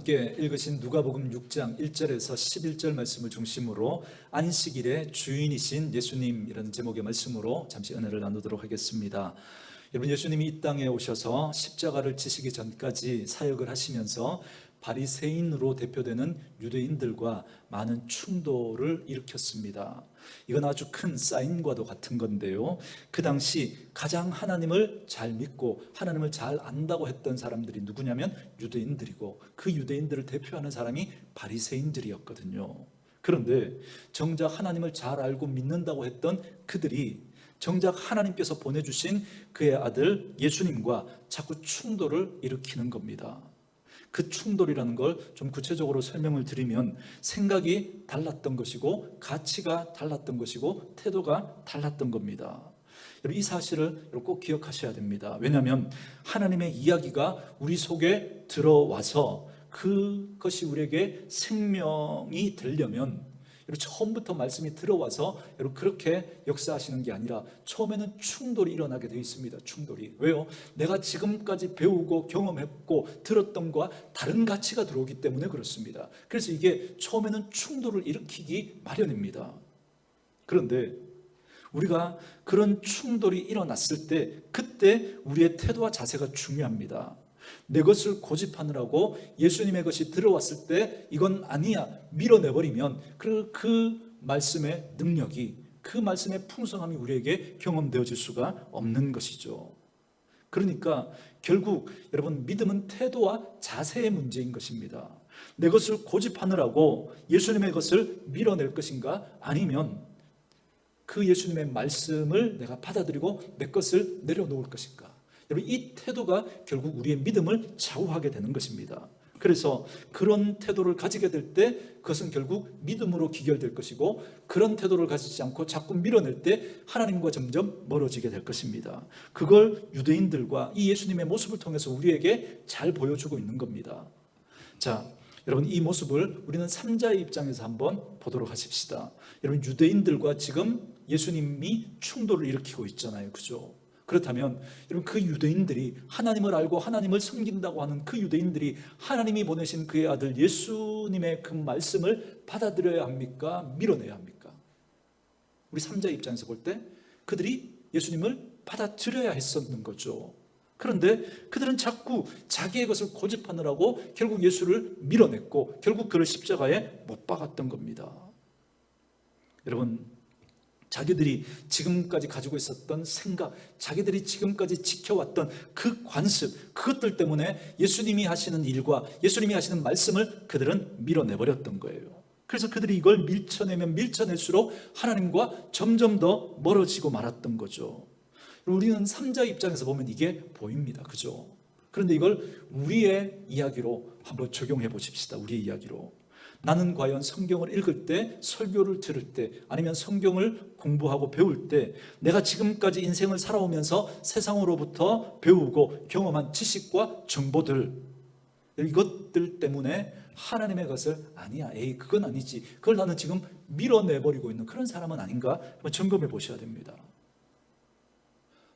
함께 읽으신 누가복음 6장 1절에서 11절 말씀을 중심으로 안식일의 주인이신 예수님이라는 제목의 말씀으로 잠시 은혜를 나누도록 하겠습니다. 여러분, 예수님이 이 땅에 오셔서 십자가를 지시기 전까지 사역을 하시면서 바리새인으로 대표되는 유대인들과 많은 충돌을 일으켰습니다. 이건 아주 큰 사인과도 같은 건데요, 그 당시 가장 하나님을 잘 믿고 하나님을 잘 안다고 했던 사람들이 누구냐면 유대인들이고, 그 유대인들을 대표하는 사람이 바리새인들이었거든요. 그런데 정작 하나님을 잘 알고 믿는다고 했던 그들이 정작 하나님께서 보내주신 그의 아들 예수님과 자꾸 충돌을 일으키는 겁니다. 그 충돌이라는 걸 좀 구체적으로 설명을 드리면, 생각이 달랐던 것이고 가치가 달랐던 것이고 태도가 달랐던 겁니다. 여러분, 이 사실을 꼭 기억하셔야 됩니다. 왜냐하면 하나님의 이야기가 우리 속에 들어와서 그것이 우리에게 생명이 되려면 여러분, 처음부터 말씀이 들어와서 여러분 그렇게 역사하시는 게 아니라 처음에는 충돌이 일어나게 되어 있습니다. 충돌이. 왜요? 내가 지금까지 배우고 경험했고 들었던 것과 다른 가치가 들어오기 때문에 그렇습니다. 그래서 이게 처음에는 충돌을 일으키기 마련입니다. 그런데 우리가 그런 충돌이 일어났을 때 그때 우리의 태도와 자세가 중요합니다. 내 것을 고집하느라고 예수님의 것이 들어왔을 때 이건 아니야 밀어내버리면 그 말씀의 능력이, 그 말씀의 풍성함이 우리에게 경험되어질 수가 없는 것이죠. 그러니까 결국 여러분, 믿음은 태도와 자세의 문제인 것입니다. 내 것을 고집하느라고 예수님의 것을 밀어낼 것인가, 아니면 그 예수님의 말씀을 내가 받아들이고 내 것을 내려놓을 것인가. 여러분, 이 태도가 결국 우리의 믿음을 좌우하게 되는 것입니다. 그래서 그런 태도를 가지게 될 때 그것은 결국 믿음으로 기결될 것이고, 그런 태도를 가지지 않고 자꾸 밀어낼 때 하나님과 점점 멀어지게 될 것입니다. 그걸 유대인들과 이 예수님의 모습을 통해서 우리에게 잘 보여주고 있는 겁니다. 자, 여러분, 이 모습을 우리는 삼자의 입장에서 한번 보도록 하십시다. 여러분, 유대인들과 지금 예수님이 충돌을 일으키고 있잖아요, 그죠? 그렇다면 여러분, 그 유대인들이 하나님을 알고 하나님을 섬긴다고 하는 그 유대인들이 하나님이 보내신 그의 아들 예수님의 그 말씀을 받아들여야 합니까? 밀어내야 합니까? 우리 삼자의 입장에서 볼 때 그들이 예수님을 받아들여야 했었는 거죠. 그런데 그들은 자꾸 자기의 것을 고집하느라고 결국 예수를 밀어냈고 결국 그를 십자가에 못 박았던 겁니다. 여러분, 자기들이 지금까지 가지고 있었던 생각, 자기들이 지금까지 지켜왔던 그 관습, 그것들 때문에 예수님이 하시는 일과 예수님이 하시는 말씀을 그들은 밀어내버렸던 거예요. 그래서 그들이 이걸 밀쳐내면 밀쳐낼수록 하나님과 점점 더 멀어지고 말았던 거죠. 우리는 삼자의 입장에서 보면 이게 보입니다, 그죠? 그런데 이걸 우리의 이야기로 한번 적용해 보십시다. 우리의 이야기로. 나는 과연 성경을 읽을 때, 설교를 들을 때, 아니면 성경을 공부하고 배울 때 내가 지금까지 인생을 살아오면서 세상으로부터 배우고 경험한 지식과 정보들, 이것들 때문에 하나님의 것을 아니야, 에이 그건 아니지, 그걸 나는 지금 밀어내버리고 있는 그런 사람은 아닌가 한번 점검해 보셔야 됩니다.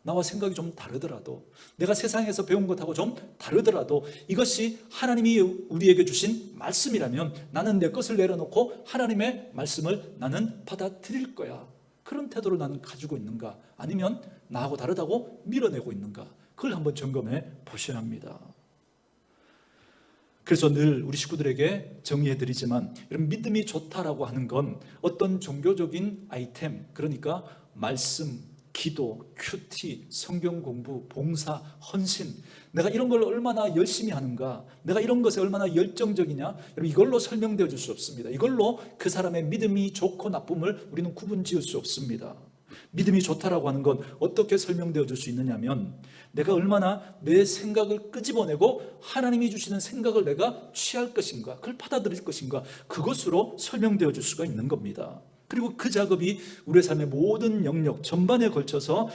나와 생각이 좀 다르더라도, 내가 세상에서 배운 것하고 좀 다르더라도 이것이 하나님이 우리에게 주신 말씀이라면 나는 내 것을 내려놓고 하나님의 말씀을 나는 받아들일 거야. 그런 태도를 나는 가지고 있는가, 아니면 나하고 다르다고 밀어내고 있는가, 그걸 한번 점검해 보셔야 합니다. 그래서 늘 우리 식구들에게 정리해드리지만, 이런 믿음이 좋다라고 하는 건 어떤 종교적인 아이템, 그러니까 말씀, 기도, 큐티, 성경 공부, 봉사, 헌신, 내가 이런 걸 얼마나 열심히 하는가, 내가 이런 것에 얼마나 열정적이냐, 여러분 이걸로 설명되어 줄 수 없습니다. 이걸로 그 사람의 믿음이 좋고 나쁨을 우리는 구분 지을 수 없습니다. 믿음이 좋다라고 하는 건 어떻게 설명되어 줄 수 있느냐면, 내가 얼마나 내 생각을 끄집어내고 하나님이 주시는 생각을 내가 취할 것인가, 그걸 받아들일 것인가, 그것으로 설명되어 줄 수가 있는 겁니다. 그리고 그 작업이 우리의 삶의 모든 영역 전반에 걸쳐서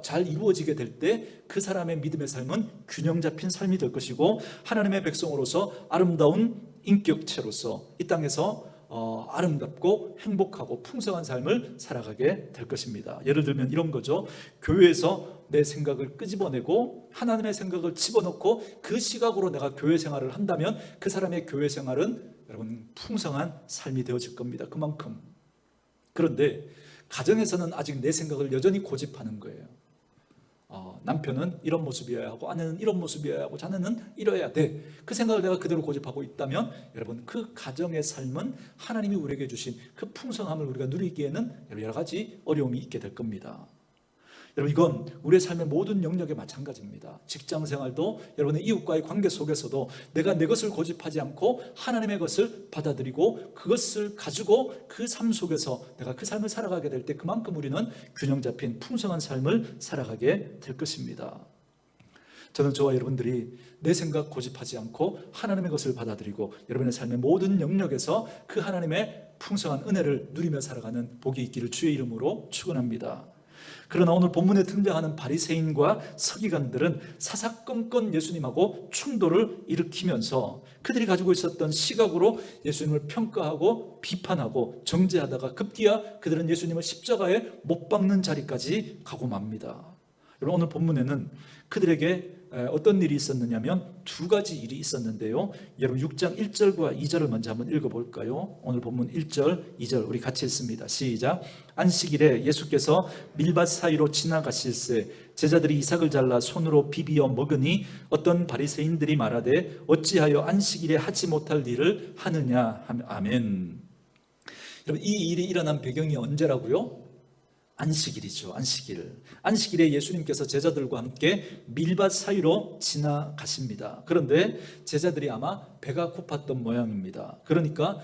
잘 이루어지게 될 때 그 사람의 믿음의 삶은 균형 잡힌 삶이 될 것이고, 하나님의 백성으로서 아름다운 인격체로서 이 땅에서 아름답고 행복하고 풍성한 삶을 살아가게 될 것입니다. 예를 들면 이런 거죠. 교회에서 내 생각을 끄집어내고 하나님의 생각을 집어넣고 그 시각으로 내가 교회 생활을 한다면 그 사람의 교회 생활은 여러분 풍성한 삶이 되어질 겁니다. 그만큼. 그런데 가정에서는 아직 내 생각을 여전히 고집하는 거예요. 남편은 이런 모습이어야 하고 아내는 이런 모습이어야 하고 자녀는 이래야 돼. 그 생각을 내가 그대로 고집하고 있다면 여러분 그 가정의 삶은 하나님이 우리에게 주신 그 풍성함을 우리가 누리기에는 여러 가지 어려움이 있게 될 겁니다. 여러분 이건 우리의 삶의 모든 영역에 마찬가지입니다. 직장생활도 여러분의 이웃과의 관계 속에서도 내가 내 것을 고집하지 않고 하나님의 것을 받아들이고 그것을 가지고 그 삶 속에서 내가 그 삶을 살아가게 될 때 그만큼 우리는 균형 잡힌 풍성한 삶을 살아가게 될 것입니다. 저는 저와 여러분들이 내 생각 고집하지 않고 하나님의 것을 받아들이고 여러분의 삶의 모든 영역에서 그 하나님의 풍성한 은혜를 누리며 살아가는 복이 있기를 주의 이름으로 축원합니다. 그러나 오늘 본문에 등장하는 바리새인과 서기관들은 사사건건 예수님하고 충돌을 일으키면서 그들이 가지고 있었던 시각으로 예수님을 평가하고 비판하고 정죄하다가 급기야 그들은 예수님을 십자가에 못 박는 자리까지 가고 맙니다. 여러분 오늘 본문에는 그들에게 어떤 일이 있었느냐면 두 가지 일이 있었는데요. 여러분 6장 1절과 2절을 먼저 한번 읽어볼까요? 오늘 본문 1절, 2절 우리 같이 읽습니다. 시작. 안식일에 예수께서 밀밭 사이로 지나가실새 제자들이 이삭을 잘라 손으로 비비어 먹으니 어떤 바리새인들이 말하되 어찌하여 안식일에 하지 못할 일을 하느냐. 아멘. 여러분 이 일이 일어난 배경이 언제라고요? 안식일이죠. 안식일에 예수님께서 제자들과 함께 밀밭 사이로 지나가십니다. 그런데 제자들이 아마 배가 고팠던 모양입니다. 그러니까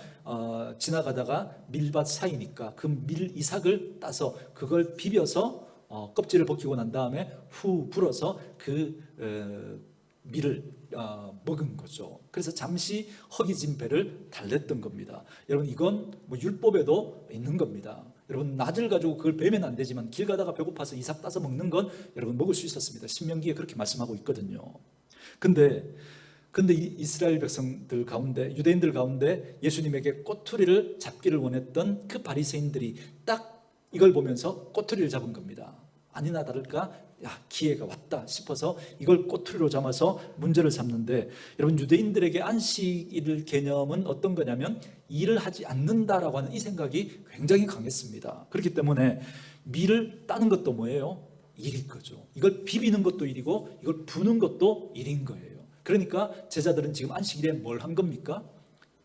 지나가다가 밀밭 사이니까 그 이삭을 따서 그걸 비벼서 껍질을 벗기고 난 다음에 후 불어서 그 밀을 먹은 거죠. 그래서 잠시 허기진 배를 달랬던 겁니다. 여러분 이건 뭐 율법에도 있는 겁니다. 여러분 낫을 가지고 그걸 베면 안 되지만 길 가다가 배고파서 이삭 따서 먹는 건 여러분 먹을 수 있었습니다. 신명기에 그렇게 말씀하고 있거든요. 근데 이스라엘 백성들 가운데 유대인들 가운데 예수님에게 꼬투리를 잡기를 원했던 그 바리새인들이 딱 이걸 보면서 꼬투리를 잡은 겁니다. 아니나 다를까 기회가 왔다 싶어서 이걸 꼬투리로 잡아서 문제를 삼는데 여러분 유대인들에게 안식일 개념은 어떤 거냐면 일을 하지 않는다라고 하는 이 생각이 굉장히 강했습니다. 그렇기 때문에 밀을 따는 것도 뭐예요? 일인 거죠. 이걸 비비는 것도 일이고 이걸 부는 것도 일인 거예요. 그러니까 제자들은 지금 안식일에 뭘 한 겁니까?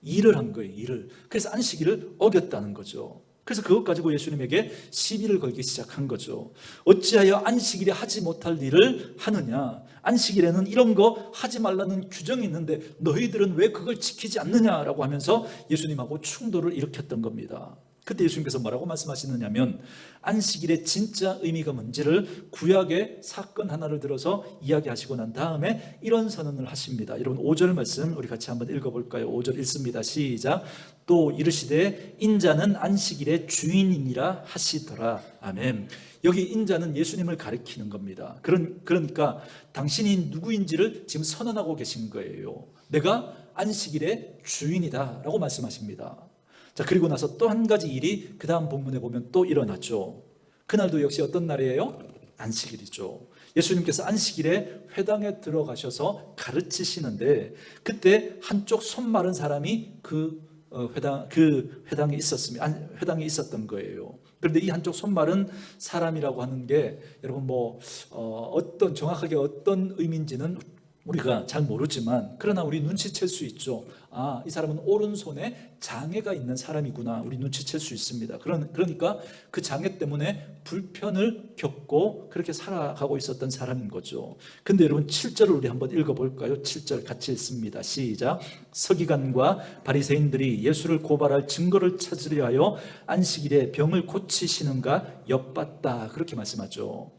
일을 한 거예요. 일을. 그래서 안식일을 어겼다는 거죠. 그래서 그것 가지고 예수님에게 시비를 걸기 시작한 거죠. 어찌하여 안식일에 하지 못할 일을 하느냐. 안식일에는 이런 거 하지 말라는 규정이 있는데 너희들은 왜 그걸 지키지 않느냐라고 하면서 예수님하고 충돌을 일으켰던 겁니다. 그때 예수님께서 뭐라고 말씀하시느냐면 안식일의 진짜 의미가 뭔지를 구약의 사건 하나를 들어서 이야기하시고 난 다음에 이런 선언을 하십니다. 여러분 5절 말씀 우리 같이 한번 읽어볼까요? 5절 읽습니다. 시작. 또 이르시되 인자는 안식일의 주인이니라 하시더라. 아멘. 여기 인자는 예수님을 가리키는 겁니다. 그러니까 당신이 누구인지를 지금 선언하고 계신 거예요. 내가 안식일의 주인이다 라고 말씀하십니다. 자, 그리고 나서 또 한 가지 일이 그 다음 본문에 보면 또 일어났죠. 그날도 역시 어떤 날이에요? 안식일이죠. 예수님께서 안식일에 회당에 들어가셔서 가르치시는데 그때 한쪽 손 마른 사람이 그 회당에 있었던 거예요. 그런데 이 한쪽 손 마른 사람이라고 하는 게 여러분 정확하게 어떤 의미인지는 우리가 잘 모르지만 그러나 우리 눈치챌 수 있죠. 이 사람은 오른손에 장애가 있는 사람이구나. 우리 눈치챌 수 있습니다. 그러니까 그 장애 때문에 불편을 겪고 그렇게 살아가고 있었던 사람인 거죠. 근데 여러분 7절을 우리 한번 읽어볼까요? 7절 같이 읽습니다. 시작. 서기관과 바리새인들이 예수를 고발할 증거를 찾으려 하여 안식일에 병을 고치시는가 엿봤다. 그렇게 말씀하죠.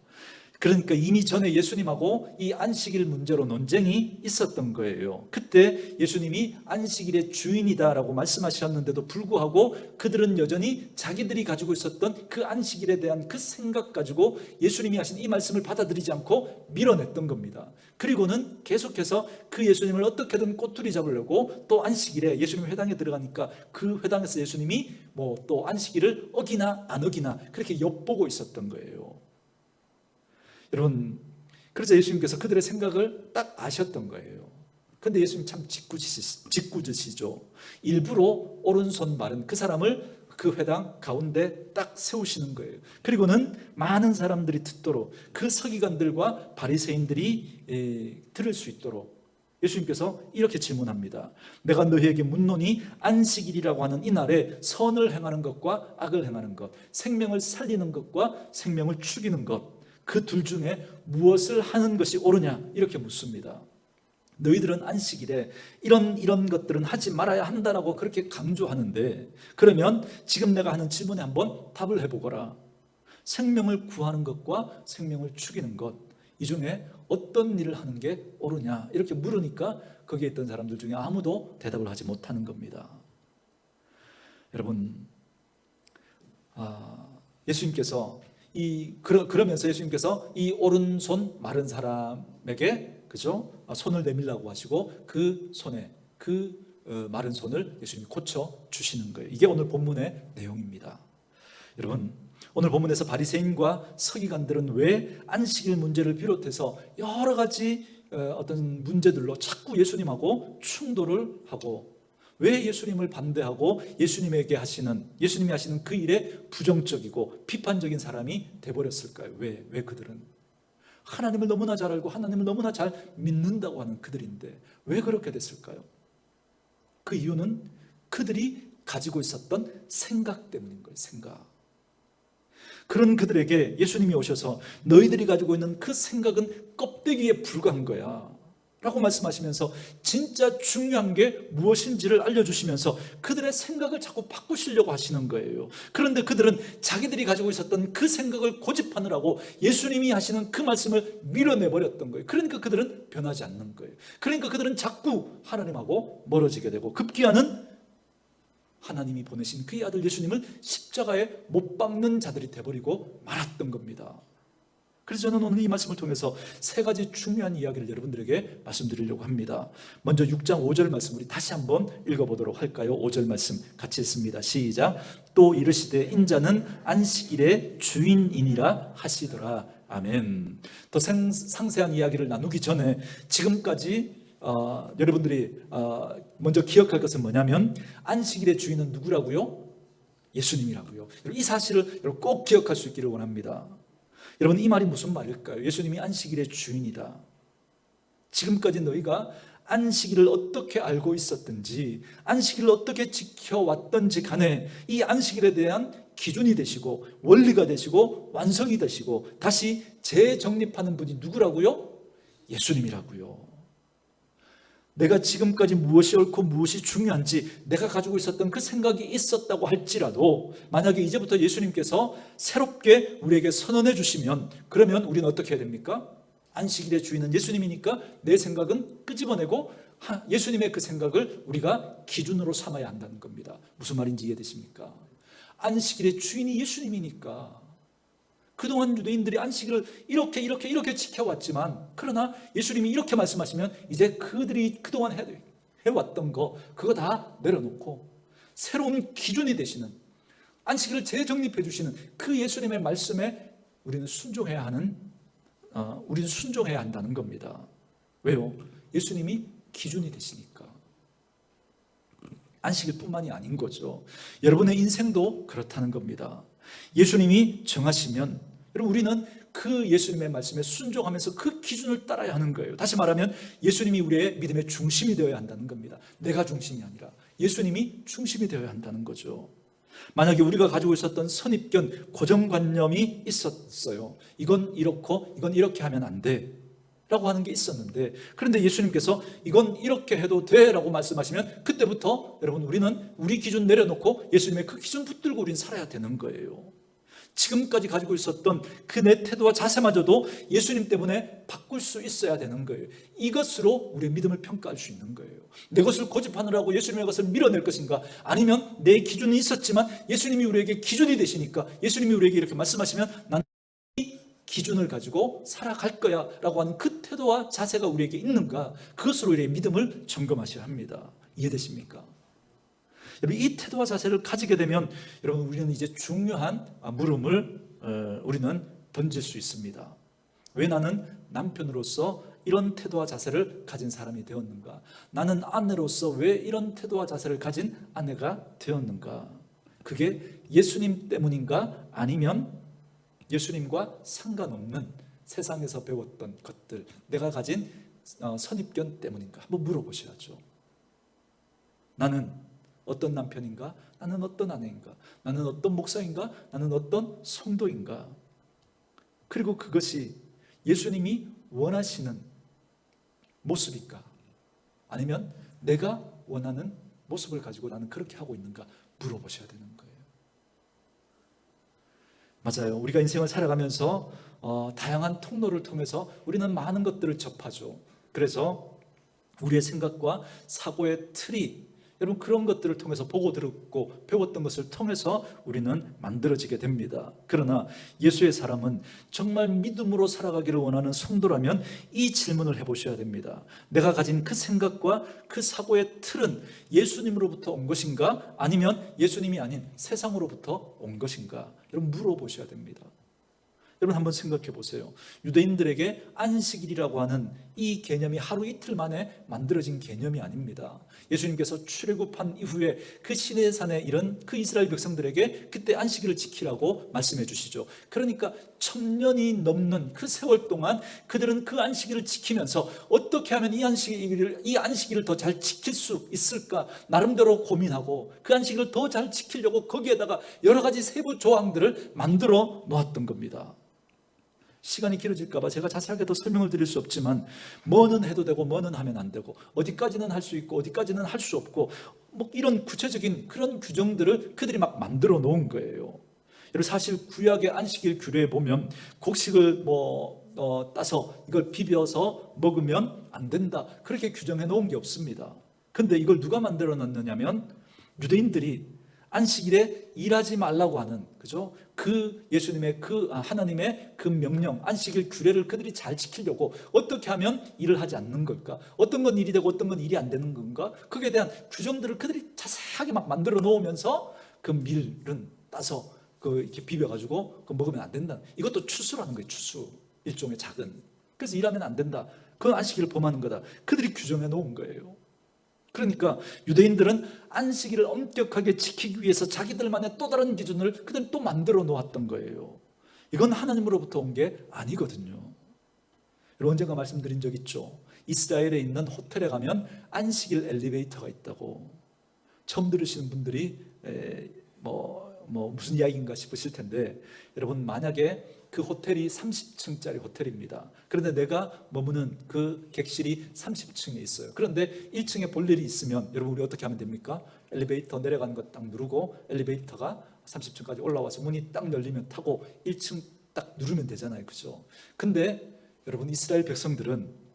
그러니까 이미 전에 예수님하고 이 안식일 문제로 논쟁이 있었던 거예요. 그때 예수님이 안식일의 주인이다라고 말씀하셨는데도 불구하고 그들은 여전히 자기들이 가지고 있었던 그 안식일에 대한 그 생각 가지고 예수님이 하신 이 말씀을 받아들이지 않고 밀어냈던 겁니다. 그리고는 계속해서 그 예수님을 어떻게든 꼬투리 잡으려고 또 안식일에 예수님 회당에 들어가니까 그 회당에서 예수님이 뭐 또 안식일을 어기나 안 어기나 그렇게 엿보고 있었던 거예요. 여러분, 그래서 예수님께서 그들의 생각을 딱 아셨던 거예요. 그런데 예수님 참 짓궂으시죠. 일부러 오른손 마른 그 사람을 그 회당 가운데 딱 세우시는 거예요. 그리고는 많은 사람들이 듣도록 그 서기관들과 바리새인들이 들을 수 있도록 예수님께서 이렇게 질문합니다. 내가 너희에게 묻노니 안식일이라고 하는 이 날에 선을 행하는 것과 악을 행하는 것, 생명을 살리는 것과 생명을 죽이는 것, 그 둘 중에 무엇을 하는 것이 옳으냐? 이렇게 묻습니다. 너희들은 안식일에 이런 것들은 하지 말아야 한다라고 그렇게 강조하는데, 그러면 지금 내가 하는 질문에 한번 답을 해보거라. 생명을 구하는 것과 생명을 죽이는 것, 이 중에 어떤 일을 하는 게 옳으냐? 이렇게 물으니까 거기에 있던 사람들 중에 아무도 대답을 하지 못하는 겁니다. 여러분, 예수님께서 그러면서 예수님께서 이 오른손 마른 사람에게 그죠? 손을 내밀라고 하시고 그 손에 마른 손을 예수님이 고쳐 주시는 거예요. 이게 오늘 본문의 내용입니다. 여러분, 오늘 본문에서 바리새인과 서기관들은 왜 안식일 문제를 비롯해서 여러 가지 어떤 문제들로 자꾸 예수님하고 충돌을 하고, 왜 예수님을 반대하고 예수님이 하시는 그 일에 부정적이고 비판적인 사람이 돼버렸을까요? 왜 그들은 하나님을 너무나 잘 알고 하나님을 너무나 잘 믿는다고 하는 그들인데 왜 그렇게 됐을까요? 그 이유는 그들이 가지고 있었던 생각 때문인 거예요. 생각. 그런 그들에게 예수님이 오셔서 너희들이 가지고 있는 그 생각은 껍데기에 불과한 거야 라고 말씀하시면서 진짜 중요한 게 무엇인지를 알려주시면서 그들의 생각을 자꾸 바꾸시려고 하시는 거예요. 그런데 그들은 자기들이 가지고 있었던 그 생각을 고집하느라고 예수님이 하시는 그 말씀을 밀어내버렸던 거예요. 그러니까 그들은 변하지 않는 거예요. 그러니까 그들은 자꾸 하나님하고 멀어지게 되고, 급기야는 하나님이 보내신 그의 아들 예수님을 십자가에 못 박는 자들이 되어버리고 말았던 겁니다. 그래서 저는 오늘 이 말씀을 통해서 세 가지 중요한 이야기를 여러분들에게 말씀드리려고 합니다. 먼저 6장 5절 말씀 우리 다시 한번 읽어보도록 할까요? 5절 말씀 같이 읽습니다. 시작. 또 이르시되 인자는 안식일의 주인이니라 하시더라. 아멘. 더 상세한 이야기를 나누기 전에 지금까지 여러분들이 먼저 기억할 것은 뭐냐면, 안식일의 주인은 누구라고요? 예수님이라고요. 이 사실을 꼭 기억할 수 있기를 원합니다. 여러분, 이 말이 무슨 말일까요? 예수님이 안식일의 주인이다. 지금까지 너희가 안식일을 어떻게 알고 있었든지, 안식일을 어떻게 지켜왔던지 간에 이 안식일에 대한 기준이 되시고 원리가 되시고 완성이 되시고 다시 재정립하는 분이 누구라고요? 예수님이라고요. 내가 지금까지 무엇이 옳고 무엇이 중요한지 내가 가지고 있었던 그 생각이 있었다고 할지라도, 만약에 이제부터 예수님께서 새롭게 우리에게 선언해 주시면, 그러면 우리는 어떻게 해야 됩니까? 안식일의 주인은 예수님이니까 내 생각은 끄집어내고 예수님의 그 생각을 우리가 기준으로 삼아야 한다는 겁니다. 무슨 말인지 이해되십니까? 안식일의 주인이 예수님이니까 그동안 유대인들이 안식일을 이렇게 지켜왔지만, 그러나 예수님이 이렇게 말씀하시면 이제 그들이 그동안 해왔던 거 그거 다 내려놓고 새로운 기준이 되시는, 안식일을 재정립해 주시는 그 예수님의 말씀에 우리는 순종해야 한다는 겁니다. 왜요? 예수님이 기준이 되시니까. 안식일뿐만이 아닌 거죠. 여러분의 인생도 그렇다는 겁니다. 예수님이 정하시면 여러분, 우리는 그 예수님의 말씀에 순종하면서 그 기준을 따라야 하는 거예요. 다시 말하면 예수님이 우리의 믿음의 중심이 되어야 한다는 겁니다. 내가 중심이 아니라 예수님이 중심이 되어야 한다는 거죠. 만약에 우리가 가지고 있었던 선입견, 고정관념이 있었어요. 이건 이렇고 이건 이렇게 하면 안 돼 라고 하는 게 있었는데, 그런데 예수님께서 이건 이렇게 해도 돼 라고 말씀하시면 그때부터 여러분 우리는 우리 기준 내려놓고 예수님의 그 기준 붙들고 우리는 살아야 되는 거예요. 지금까지 가지고 있었던 그 내 태도와 자세마저도 예수님 때문에 바꿀 수 있어야 되는 거예요. 이것으로 우리의 믿음을 평가할 수 있는 거예요. 내 것을 고집하느라고 예수님의 것을 밀어낼 것인가, 아니면 내 기준이 있었지만 예수님이 우리에게 기준이 되시니까 예수님이 우리에게 이렇게 말씀하시면 난 이 기준을 가지고 살아갈 거야 라고 하는 그 태도와 자세가 우리에게 있는가, 그것으로 우리의 믿음을 점검하셔야 합니다. 이해되십니까? 여러분, 이 태도와 자세를 가지게 되면 여러분, 우리는 이제 중요한 물음을 우리는 던질 수 있습니다. 왜 나는 남편으로서 이런 태도와 자세를 가진 사람이 되었는가? 나는 아내로서 왜 이런 태도와 자세를 가진 아내가 되었는가? 그게 예수님 때문인가? 아니면 예수님과 상관없는 세상에서 배웠던 것들, 내가 가진 선입견 때문인가? 한번 물어보셔야죠. 나는 어떤 남편인가? 나는 어떤 아내인가? 나는 어떤 목사인가? 나는 어떤 성도인가? 그리고 그것이 예수님이 원하시는 모습일까? 아니면 내가 원하는 모습을 가지고 나는 그렇게 하고 있는가? 물어보셔야 되는 거예요. 맞아요. 우리가 인생을 살아가면서 다양한 통로를 통해서 우리는 많은 것들을 접하죠. 그래서 우리의 생각과 사고의 틀이, 여러분, 그런 것들을 통해서 보고 들었고 배웠던 것을 통해서 우리는 만들어지게 됩니다. 그러나 예수의 사람은 정말 믿음으로 살아가기를 원하는 성도라면 이 질문을 해보셔야 됩니다. 내가 가진 그 생각과 그 사고의 틀은 예수님으로부터 온 것인가? 아니면 예수님이 아닌 세상으로부터 온 것인가? 여러분, 물어보셔야 됩니다. 여러분, 한번 생각해 보세요. 유대인들에게 안식일이라고 하는 이 개념이 하루 이틀 만에 만들어진 개념이 아닙니다. 예수님께서 출애굽한 이후에 그 시내의 산에 이른 그 이스라엘 백성들에게 그때 안식일을 지키라고 말씀해 주시죠. 그러니까 1000년이 넘는 그 세월 동안 그들은 그 안식일을 지키면서 어떻게 하면 이 안식일을 더 잘 지킬 수 있을까 나름대로 고민하고 그 안식일을 더 잘 지키려고 거기에다가 여러 가지 세부 조항들을 만들어 놓았던 겁니다. 시간이 길어질까 봐 제가 자세하게 더 설명을 드릴 수 없지만 뭐는 해도 되고 뭐는 하면 안 되고 어디까지는 할 수 있고 어디까지는 할 수 없고 뭐 이런 구체적인 그런 규정들을 그들이 막 만들어 놓은 거예요. 여러분, 사실 구약의 안식일 규례에 보면 곡식을 따서 이걸 비벼서 먹으면 안 된다, 그렇게 규정해 놓은 게 없습니다. 근데 이걸 누가 만들어 놨느냐면 유대인들이 안식일에 일하지 말라고 하는, 그죠? 그 예수님의 하나님의 그 명령, 안식일 규례를 그들이 잘 지키려고 어떻게 하면 일을 하지 않는 걸까? 어떤 건 일이 되고 어떤 건 일이 안 되는 건가? 그에 대한 규정들을 그들이 자세하게 막 만들어 놓으면서 그 밀은 따서 이렇게 비벼가지고 먹으면 안 된다. 이것도 추수라는 거예요. 추수, 일종의 작은. 그래서 일하면 안 된다. 그건 안식일을 범하는 거다. 그들이 규정해 놓은 거예요. 그러니까 유대인들은 안식일을 엄격하게 지키기 위해서 자기들만의 또 다른 기준을 그들은 또 만들어 놓았던 거예요. 이건 하나님으로부터 온 게 아니거든요. 여러분, 언젠가 말씀드린 적 있죠. 이스라엘에 있는 호텔에 가면 안식일 엘리베이터가 있다고. 처음 들으시는 분들이 무슨 이야기인가 싶으실 텐데, 여러분, 만약에 그 호텔이 30층짜리 호텔입니다. 그런데 내가 머무는 그 객실이 30층에 있어요. 그런데 1층에 볼 일이 있으면 여러분, 우리 어떻게 하면 됩니까? 엘리베이터 내려가는 거 딱 누르고 엘리베이터가 30층까지 올라와서 문이 딱 열리면 타고 1층 딱 누르면 되잖아요. 그죠? 근데 여러분, 이스라엘 백성들은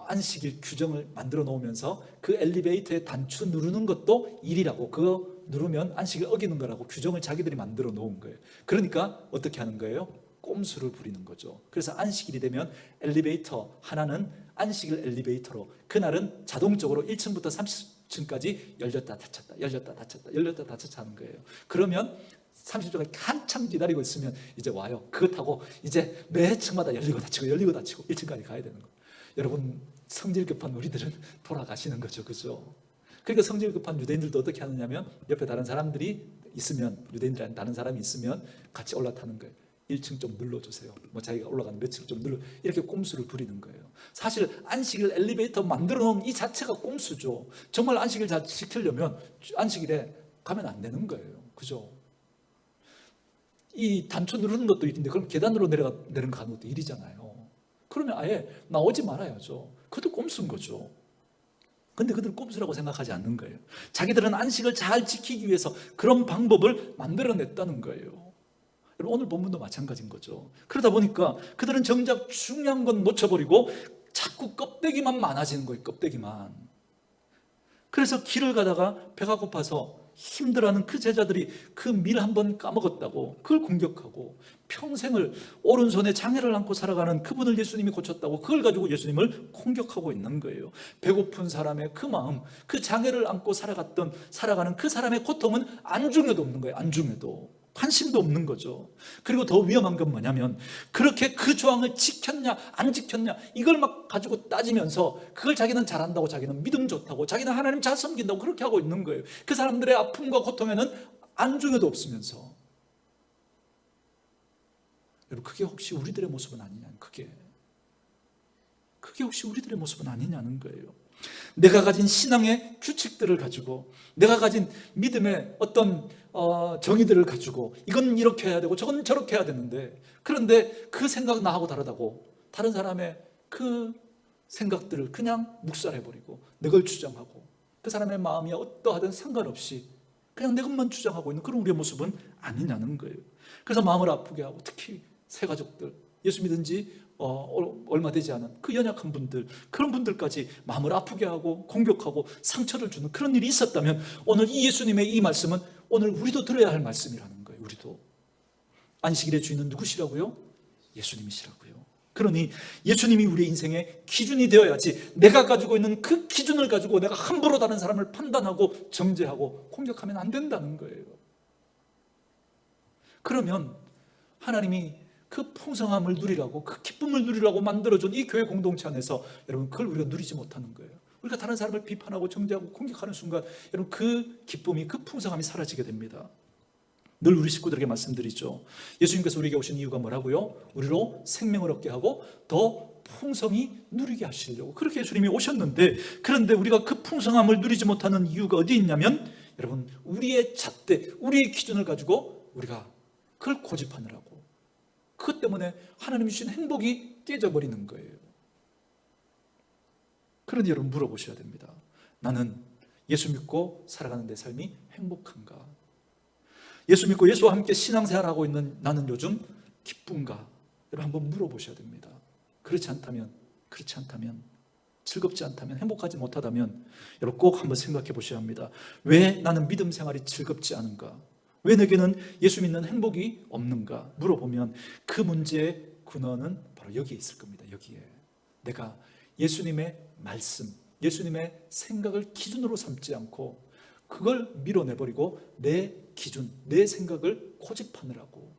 안식일 규정을 만들어 놓으면서 그 엘리베이터에 단추 누르는 것도 일이라고, 그거 누르면 안식일 어기는 거라고 규정을 자기들이 만들어 놓은 거예요. 그러니까 어떻게 하는 거예요? 꼼수를 부리는 거죠. 그래서 안식일이 되면 엘리베이터 하나는 안식일 엘리베이터로 그날은 자동적으로 1층부터 30층까지 열렸다 닫혔다 열렸다 닫혔다 열렸다 닫혔다 하는 거예요. 그러면 30초간 한참 기다리고 있으면 이제 와요. 그거 타고 이제 매 층마다 열리고 닫히고 열리고 닫히고 1층까지 가야 되는 거예요. 여러분, 성질 급한 우리들은 돌아가시는 거죠. 그죠? 그러니까 성질 급한 유대인들도 어떻게 하느냐면 옆에 다른 사람들이 있으면, 유대인들 아닌 다른 사람이 있으면 같이 올라타는 거예요. 1층 좀 눌러주세요. 자기가 올라가는 몇 층 좀 눌러, 이렇게 꼼수를 부리는 거예요. 사실 안식일 엘리베이터 만들어 놓은 이 자체가 꼼수죠. 정말 안식일 잘 지키려면 안식일에 가면 안 되는 거예요. 그죠? 이 단추 누르는 것도 일인데 그럼 계단으로 내려가는 것도 일이잖아요. 그러면 아예 나오지 말아야죠. 그것도 꼼수인 거죠. 근데 그들은 꼼수라고 생각하지 않는 거예요. 자기들은 안식을 잘 지키기 위해서 그런 방법을 만들어냈다는 거예요. 오늘 본문도 마찬가지인 거죠. 그러다 보니까 그들은 정작 중요한 건 놓쳐버리고 자꾸 껍데기만 많아지는 거예요. 껍데기만. 그래서 길을 가다가 배가 고파서 힘들어하는 그 제자들이 그 밀 한 번 까먹었다고 그걸 공격하고, 평생을 오른손에 장애를 안고 살아가는 그분을 예수님이 고쳤다고 그걸 가지고 예수님을 공격하고 있는 거예요. 배고픈 사람의 그 마음, 그 장애를 안고 살아가는 그 사람의 고통은 안중에도 없는 거예요. 안중에도 관심도 없는 거죠. 그리고 더 위험한 건 뭐냐면, 그렇게 그 조항을 지켰냐 안 지켰냐 이걸 막 가지고 따지면서 그걸 자기는 잘한다고, 자기는 믿음 좋다고, 자기는 하나님 잘 섬긴다고 그렇게 하고 있는 거예요. 그 사람들의 아픔과 고통에는 안중에도 없으면서. 여러분, 그게 혹시 우리들의 모습은 아니냐는, 그게 혹시 우리들의 모습은 아니냐는 거예요. 내가 가진 신앙의 규칙들을 가지고, 내가 가진 믿음의 어떤 정의들을 가지고 이건 이렇게 해야 되고 저건 저렇게 해야 되는데, 그런데 그 생각 나하고 다르다고 다른 사람의 그 생각들을 그냥 묵살해버리고 내 걸 주장하고, 그 사람의 마음이 어떠하든 상관없이 그냥 내 것만 주장하고 있는 그런 우리의 모습은 아니냐는 거예요. 그래서 마음을 아프게 하고, 특히 새 가족들, 예수 믿은 지 얼마 되지 않은 그 연약한 분들, 그런 분들까지 마음을 아프게 하고 공격하고 상처를 주는 그런 일이 있었다면, 오늘 이 예수님의 이 말씀은 오늘 우리도 들어야 할 말씀이라는 거예요. 우리도. 안식일의 주인은 누구시라고요? 예수님이시라고요. 그러니 예수님이 우리의 인생의 기준이 되어야지, 내가 가지고 있는 그 기준을 가지고 내가 함부로 다른 사람을 판단하고 정죄하고 공격하면 안 된다는 거예요. 그러면 하나님이 그 풍성함을 누리라고, 그 기쁨을 누리라고 만들어준 이 교회 공동체 안에서 여러분, 그걸 우리가 누리지 못하는 거예요. 우리가 다른 사람을 비판하고 정죄하고 공격하는 순간 여러분, 그 기쁨이, 그 풍성함이 사라지게 됩니다. 늘 우리 식구들에게 말씀드리죠. 예수님께서 우리에게 오신 이유가 뭐라고요? 우리로 생명을 얻게 하고 더 풍성히 누리게 하시려고, 그렇게 예수님이 오셨는데, 그런데 우리가 그 풍성함을 누리지 못하는 이유가 어디 있냐면, 여러분, 우리의 잣대, 우리의 기준을 가지고 우리가 그걸 고집하느라고, 그것 때문에 하나님이 주신 행복이 깨져버리는 거예요. 그런데 여러분, 물어보셔야 됩니다. 나는 예수 믿고 살아가는 내 삶이 행복한가? 예수 믿고 예수와 함께 신앙생활하고 있는 나는 요즘 기쁜가? 여러분, 한번 물어보셔야 됩니다. 그렇지 않다면, 즐겁지 않다면, 행복하지 못하다면 여러분, 꼭 한번 생각해 보셔야 합니다. 왜 나는 믿음 생활이 즐겁지 않은가? 왜 내게는 예수 믿는 행복이 없는가? 물어보면 그 문제의 근원은 바로 여기에 있을 겁니다. 여기에. 내가 예수님의 말씀, 예수님의 생각을 기준으로 삼지 않고 그걸 밀어내버리고 내 기준, 내 생각을 고집하느라고,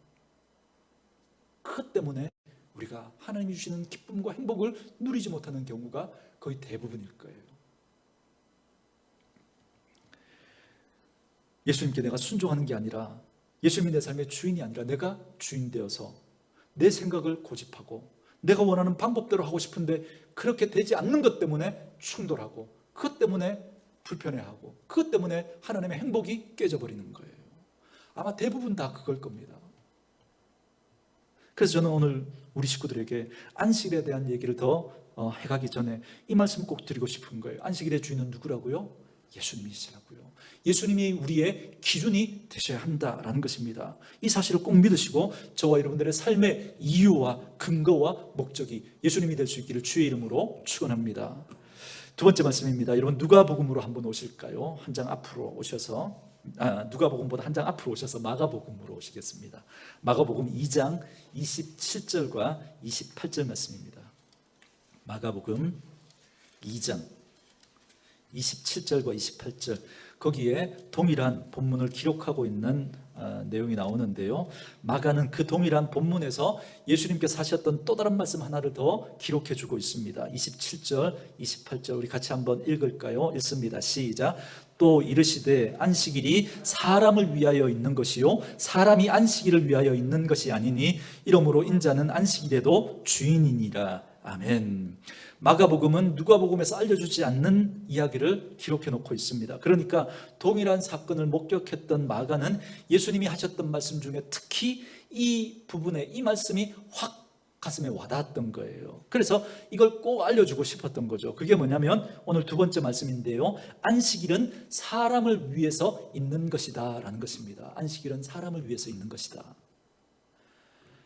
그것 때문에 우리가 하나님이 주시는 기쁨과 행복을 누리지 못하는 경우가 거의 대부분일 거예요. 예수님께 내가 순종하는 게 아니라, 예수님이 내 삶의 주인이 아니라 내가 주인 되어서 내 생각을 고집하고 내가 원하는 방법대로 하고 싶은데 그렇게 되지 않는 것 때문에 충돌하고, 그것 때문에 불편해하고, 그것 때문에 하나님의 행복이 깨져버리는 거예요. 아마 대부분 다 그걸 겁니다. 그래서 저는 오늘 우리 식구들에게 안식일에 대한 얘기를 더 해가기 전에 이 말씀 꼭 드리고 싶은 거예요. 안식일의 주인은 누구라고요? 예수님이시라고요. 예수님이 우리의 기준이 되셔야 한다라는 것입니다. 이 사실을 꼭 믿으시고 저와 여러분들의 삶의 이유와 근거와 목적이 예수님이 될 수 있기를 주의 이름으로 축원합니다. 두 번째 말씀입니다. 여러분, 누가복음으로 한번 오실까요? 한 장 앞으로 오셔서, 누가복음보다 한 장 앞으로 오셔서 마가복음으로 오시겠습니다. 마가복음 2장 27절과 28절 말씀입니다. 마가복음 2장 27절과 28절, 거기에 동일한 본문을 기록하고 있는 내용이 나오는데요. 마가는 그 동일한 본문에서 예수님께서 하셨던 또 다른 말씀 하나를 더 기록해 주고 있습니다. 27절, 28절 우리 같이 한번 읽을까요? 읽습니다. 시작. 또 이르시되 안식일이 사람을 위하여 있는 것이요 사람이 안식일을 위하여 있는 것이 아니니 이러므로 인자는 안식일에도 주인이니라. 아멘. 마가복음은 누가복음에서 알려주지 않는 이야기를 기록해 놓고 있습니다. 그러니까 동일한 사건을 목격했던 마가는 예수님이 하셨던 말씀 중에 특히 이 부분에 이 말씀이 확 가슴에 와닿았던 거예요. 그래서 이걸 꼭 알려주고 싶었던 거죠. 그게 뭐냐면 오늘 두 번째 말씀인데요, 안식일은 사람을 위해서 있는 것이다 라는 것입니다. 안식일은 사람을 위해서 있는 것이다.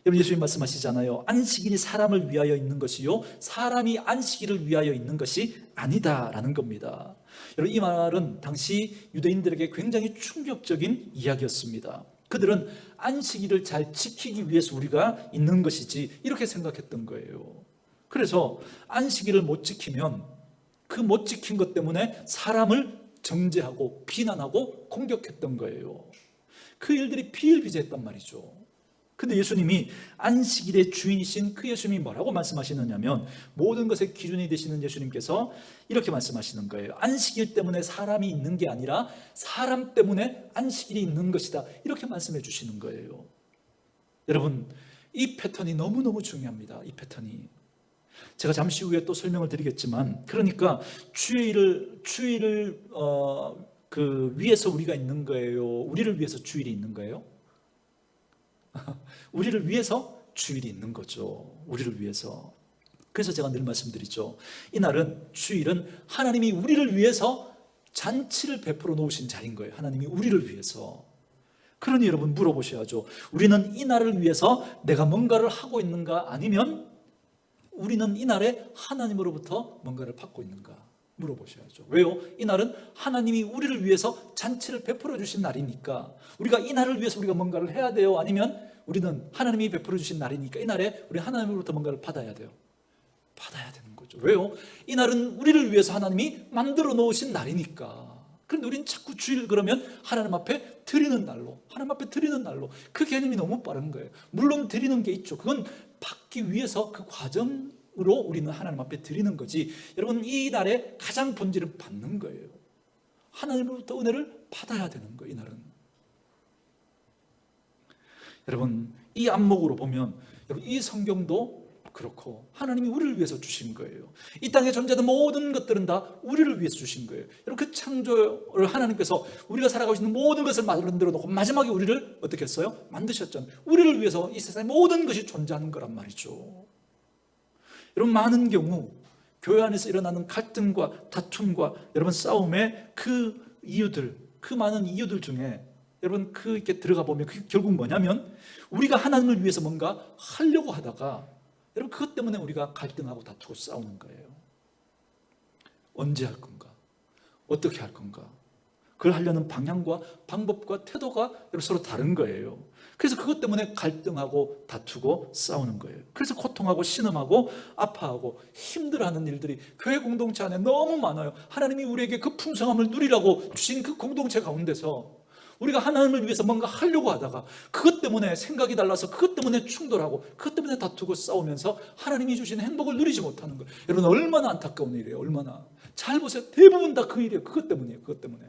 여러분, 예수님 말씀하시잖아요. 안식일이 사람을 위하여 있는 것이요 사람이 안식일을 위하여 있는 것이 아니다라는 겁니다. 여러분, 이 말은 당시 유대인들에게 굉장히 충격적인 이야기였습니다. 그들은 안식일을 잘 지키기 위해서 우리가 있는 것이지 이렇게 생각했던 거예요. 그래서 안식일을 못 지키면 그 못 지킨 것 때문에 사람을 정죄하고 비난하고 공격했던 거예요. 그 일들이 비일비재했단 말이죠. 근데 예수님이 안식일의 주인이신 그 예수님이 뭐라고 말씀하시느냐면, 모든 것의 기준이 되시는 예수님께서 이렇게 말씀하시는 거예요. 안식일 때문에 사람이 있는 게 아니라 사람 때문에 안식일이 있는 것이다, 이렇게 말씀해 주시는 거예요. 여러분, 이 패턴이 너무너무 중요합니다. 이 패턴이. 제가 잠시 후에 또 설명을 드리겠지만, 그러니까 주일을 위해서 우리가 있는 거예요? 우리를 위해서 주일이 있는 거예요? 우리를 위해서 주일이 있는 거죠. 우리를 위해서. 그래서 제가 늘 말씀드리죠. 이날은, 주일은 하나님이 우리를 위해서 잔치를 베풀어 놓으신 자리인 거예요. 하나님이 우리를 위해서. 그러니 여러분, 물어보셔야죠. 우리는 이 날을 위해서 내가 뭔가를 하고 있는가, 아니면 우리는 이 날에 하나님으로부터 뭔가를 받고 있는가 물어보셔야죠. 왜요? 이 날은 하나님이 우리를 위해서 잔치를 베풀어 주신 날이니까 우리가 이 날을 위해서 우리가 뭔가를 해야 돼요? 아니면 우리는 하나님이 베풀어 주신 날이니까 이 날에 우리 하나님으로부터 뭔가를 받아야 돼요? 받아야 되는 거죠. 왜요? 이 날은 우리를 위해서 하나님이 만들어 놓으신 날이니까. 그런데 우리는 자꾸 주일 그러면 하나님 앞에 드리는 날로, 하나님 앞에 드리는 날로. 그 개념이 너무 빠른 거예요. 물론 드리는 게 있죠. 그건 받기 위해서 그 과정으로 우리는 하나님 앞에 드리는 거지. 여러분, 이 날의 가장 본질은 받는 거예요. 하나님으로부터 은혜를 받아야 되는 거예요. 이 날은. 여러분, 이 안목으로 보면, 여러분, 이 성경도 그렇고 하나님이 우리를 위해서 주신 거예요. 이 땅에 존재하는 모든 것들은 다 우리를 위해서 주신 거예요. 여러분, 그 창조를 하나님께서 우리가 살아가고 있는 모든 것을 만들어 놓고 마지막에 우리를 어떻게 했어요? 만드셨잖아요. 우리를 위해서 이 세상의 모든 것이 존재하는 거란 말이죠. 여러분, 많은 경우 교회 안에서 일어나는 갈등과 다툼과 여러분 싸움의 그 이유들, 그 많은 이유들 중에 여러분 이렇게 들어가 보면 그게 결국 뭐냐면, 우리가 하나님을 위해서 뭔가 하려고 하다가 여러분 그것 때문에 우리가 갈등하고 다투고 싸우는 거예요. 언제 할 건가? 어떻게 할 건가? 그걸 하려는 방향과 방법과 태도가 여러분 서로 다른 거예요. 그래서 그것 때문에 갈등하고 다투고 싸우는 거예요. 그래서 고통하고 신음하고 아파하고 힘들어하는 일들이 교회 공동체 안에 너무 많아요. 하나님이 우리에게 그 풍성함을 누리라고 주신 그 공동체 가운데서 우리가 하나님을 위해서 뭔가 하려고 하다가 그것 때문에 생각이 달라서 그것 때문에 충돌하고 그것 때문에 다투고 싸우면서 하나님이 주신 행복을 누리지 못하는 거예요. 여러분, 얼마나 안타까운 일이에요. 얼마나. 잘 보세요. 대부분 다 그 일이에요. 그것 때문이에요. 그것 때문에.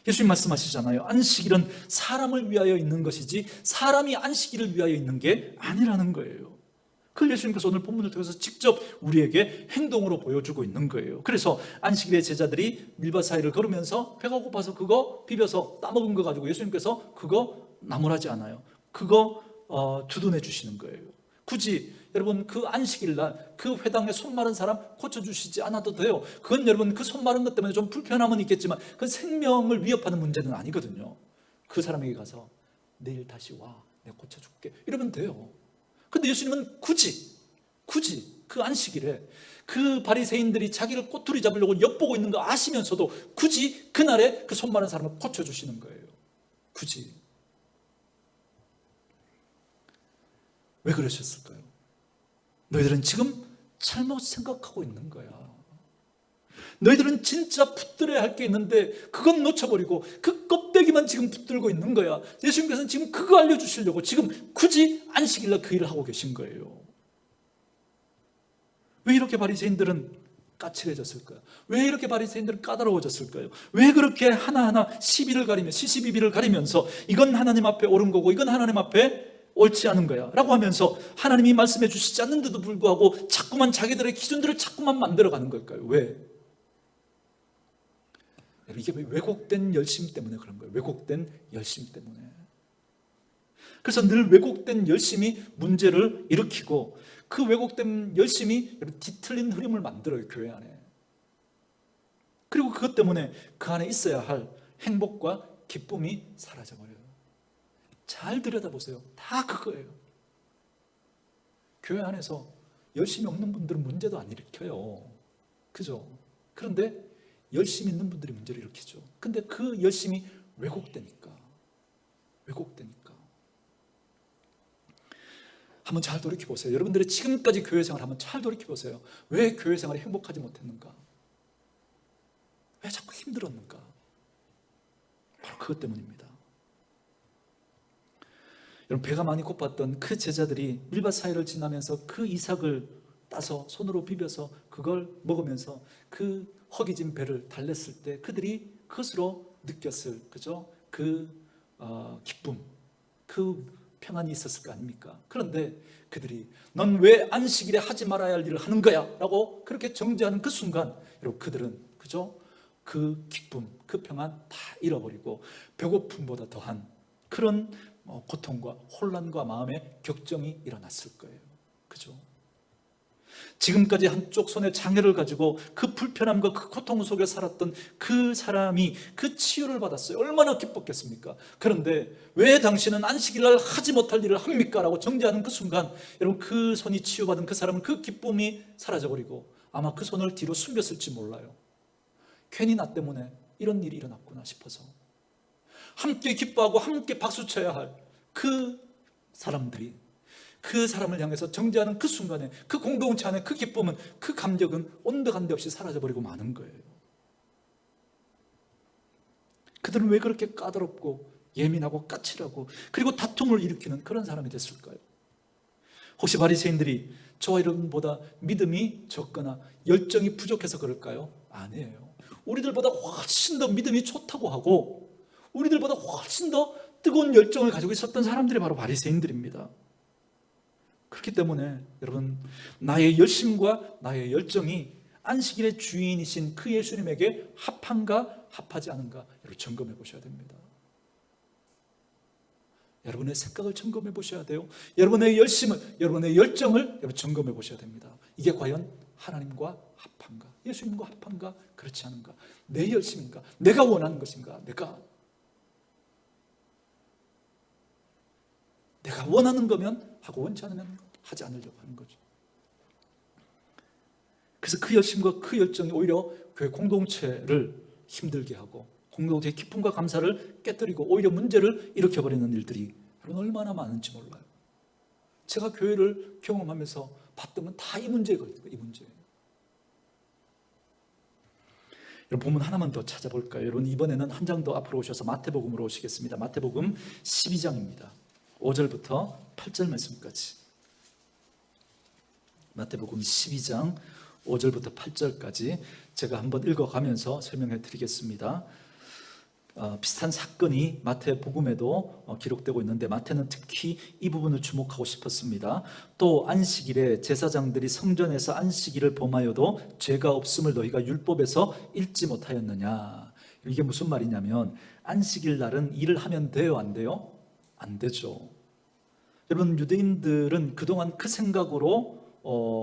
예수님 말씀하시잖아요. 안식일은 사람을 위하여 있는 것이지 사람이 안식일을 위하여 있는 게 아니라는 거예요. 그걸 예수님께서 오늘 본문을 통해서 직접 우리에게 행동으로 보여주고 있는 거예요. 그래서 안식일에 제자들이 밀밭 사이를 걸으면서 배가 고파서 그거 비벼서 따먹은 거 가지고 예수님께서 그거 나무라지 않아요. 그거 주둔해 주시는 거예요. 굳이 여러분 그 안식일 날 그 회당에 손 마른 사람 고쳐주시지 않아도 돼요. 그건 여러분 그 손 마른 것 때문에 좀 불편함은 있겠지만 그건 생명을 위협하는 문제는 아니거든요. 그 사람에게 가서 내일 다시 와, 내가 고쳐줄게 이러면 돼요. 근데 예수님은 굳이 그 안식일에 그 바리새인들이 자기를 꼬투리 잡으려고 엿보고 있는 거 아시면서도 굳이 그날에 그 손 마른 사람을 고쳐주시는 거예요. 굳이. 왜 그러셨을까요? 너희들은 지금 잘못 생각하고 있는 거야. 너희들은 진짜 붙들어야 할 게 있는데 그건 놓쳐버리고 그 껍데기만 지금 붙들고 있는 거야. 예수님께서는 지금 그거 알려주시려고 지금 굳이 안식일날 그 일을 하고 계신 거예요. 왜 이렇게 바리새인들은 까칠해졌을까요? 왜 이렇게 바리새인들은 까다로워졌을까요? 왜 그렇게 하나하나 시비를 가리며 시시비비를 가리면서 이건 하나님 앞에 옳은 거고 이건 하나님 앞에 옳지 않은 거야 라고 하면서 하나님이 말씀해 주시지 않는데도 불구하고 자꾸만 자기들의 기준들을 자꾸만 만들어가는 걸까요? 왜? 이게 왜곡된 열심 때문에 그런 거예요. 왜곡된 열심 때문에. 그래서 늘 왜곡된 열심이 문제를 일으키고 그 왜곡된 열심이 뒤틀린 흐름을 만들어요. 교회 안에. 그리고 그것 때문에 그 안에 있어야 할 행복과 기쁨이 사라져버려요. 잘 들여다보세요. 다 그거예요. 교회 안에서 열심히 없는 분들은 문제도 안 일으켜요. 그죠? 그런데 열심히 있는 분들이 문제를 일으키죠. 근데 그 열심이 왜곡되니까. 한번 잘 돌이켜보세요. 여러분들의 지금까지 교회 생활 한번 잘 돌이켜보세요. 왜 교회 생활이 행복하지 못했는가? 왜 자꾸 힘들었는가? 바로 그것 때문입니다. 여러분, 배가 많이 고팠던 그 제자들이 밀밭 사이를 지나면서 그 이삭을 따서 손으로 비벼서 그걸 먹으면서 그 허기진 배를 달랬을 때 그들이 그것으로 느꼈을, 그죠? 기쁨, 그 평안이 있었을 거 아닙니까? 그런데 그들이 넌 왜 안식일에 하지 말아야 할 일을 하는 거야? 라고 그렇게 정죄하는 그 순간, 여러분, 그들은, 그죠? 그 기쁨, 그 평안 다 잃어버리고 배고픔보다 더한 그런 고통과 혼란과 마음의 격정이 일어났을 거예요. 그죠? 지금까지 한쪽 손에 장애를 가지고 그 불편함과 그 고통 속에 살았던 그 사람이 그 치유를 받았어요. 얼마나 기뻤겠습니까? 그런데 왜 당신은 안식일날 하지 못할 일을 합니까? 라고 정죄하는 그 순간, 여러분, 그 손이 치유받은 그 사람은 그 기쁨이 사라져버리고 아마 그 손을 뒤로 숨겼을지 몰라요. 괜히 나 때문에 이런 일이 일어났구나 싶어서 함께 기뻐하고 함께 박수쳐야 할 그 사람들이 그 사람을 향해서 정죄하는 그 순간에 그 공동체 안에 그 기쁨은, 그 감격은 온데간데 없이 사라져버리고 마는 거예요. 그들은 왜 그렇게 까다롭고 예민하고 까칠하고 그리고 다툼을 일으키는 그런 사람이 됐을까요? 혹시 바리새인들이 저와 여러분보다 믿음이 적거나 열정이 부족해서 그럴까요? 아니에요. 우리들보다 훨씬 더 믿음이 좋다고 하고 우리들보다 훨씬 더 뜨거운 열정을 가지고 있었던 사람들이 바로 바리새인들입니다. 그렇기 때문에 여러분, 나의 열심과 나의 열정이 안식일의 주인이신 그 예수님에게 합한가 합하지 않은가 여러분 점검해 보셔야 됩니다. 여러분의 생각을 점검해 보셔야 돼요. 여러분의 열심을, 여러분의 열정을 여러분 점검해 보셔야 됩니다. 이게 과연 하나님과 합한가, 예수님과 합한가, 그렇지 않은가, 내 열심인가, 내가 원하는 것인가, 내가 원하는 거면 하고 원치 않으면 하지 않으려고 하는 거죠. 그래서 그 열심과 그 열정이 오히려 교회 공동체를 힘들게 하고 공동체의 기쁨과 감사를 깨뜨리고 오히려 문제를 일으켜버리는 일들이 여러분 얼마나 많은지 몰라요. 제가 교회를 경험하면서 봤던 건 다 이 문제거든요. 이 문제. 여러분, 본문 하나만 더 찾아볼까요? 여러분, 이번에는 한 장 더 앞으로 오셔서 마태복음으로 오시겠습니다. 마태복음 12장입니다. 5절부터 8절 말씀까지. 마태복음 12장 5절부터 8절까지 제가 한번 읽어가면서 설명해 드리겠습니다. 비슷한 사건이 마태복음에도 기록되고 있는데 마태는 특히 이 부분을 주목하고 싶었습니다. 또 안식일에 제사장들이 성전에서 안식일을 범하여도 죄가 없음을 너희가 율법에서 읽지 못하였느냐. 이게 무슨 말이냐면 안식일 날은 일을 하면 돼요, 안 돼요? 안 되죠. 여러분, 유대인들은 그동안 그 생각으로